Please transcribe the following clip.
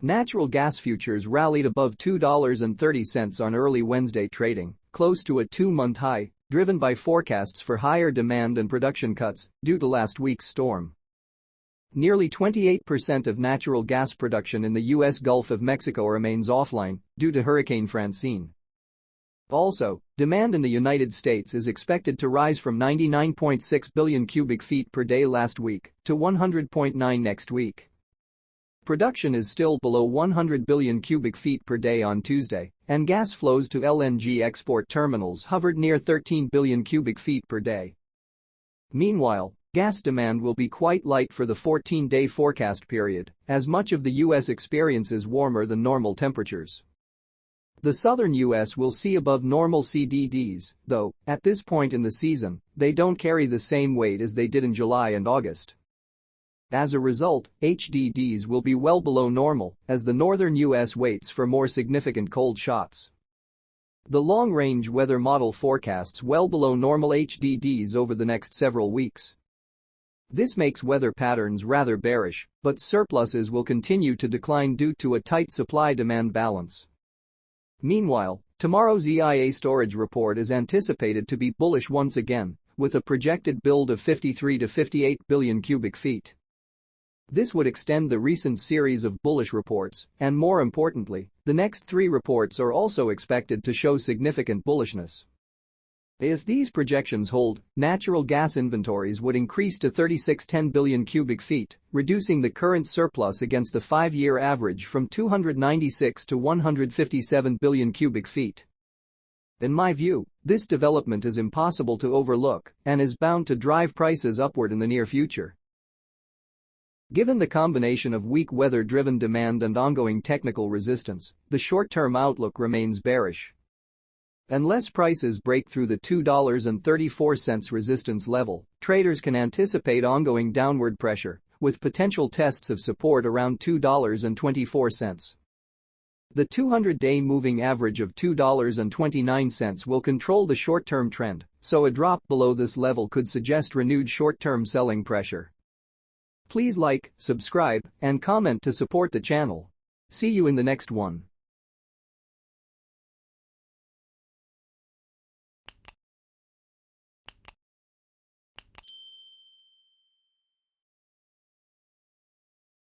Natural gas futures rallied above $2.30 on early Wednesday trading, close to a two-month high, driven by forecasts for higher demand and production cuts due to last week's storm. Nearly 28% of natural gas production in the U.S. Gulf of Mexico remains offline due to Hurricane Francine. Also, demand in the United States is expected to rise from 99.6 billion cubic feet per day last week to 100.9 next week. Production is still below 100 billion cubic feet per day on Tuesday, and gas flows to LNG export terminals hovered near 13 billion cubic feet per day. Meanwhile, gas demand will be quite light for the 14-day forecast period, as much of the U.S. experiences warmer than normal temperatures. The southern U.S. will see above normal CDDs, though, at this point in the season, they don't carry the same weight as they did in July and August. As a result, HDDs will be well below normal as the northern U.S. waits for more significant cold shots. The long-range weather model forecasts well below normal HDDs over the next several weeks. This makes weather patterns rather bearish, but surpluses will continue to decline due to a tight supply-demand balance. Meanwhile, tomorrow's EIA storage report is anticipated to be bullish once again, with a projected build of 53 to 58 billion cubic feet. This would extend the recent series of bullish reports, and more importantly, the next three reports are also expected to show significant bullishness. If these projections hold, natural gas inventories would increase to 3610 billion cubic feet, reducing the current surplus against the 5-year average from 296 to 157 billion cubic feet. In my view, this development is impossible to overlook and is bound to drive prices upward in the near future. Given the combination of weak weather-driven demand and ongoing technical resistance, the short-term outlook remains bearish. Unless prices break through the $2.34 resistance level, traders can anticipate ongoing downward pressure, with potential tests of support around $2.24. The 200-day moving average of $2.29 will control the short-term trend, so a drop below this level could suggest renewed short-term selling pressure. Please like, subscribe, and comment to support the channel. See you in the next one.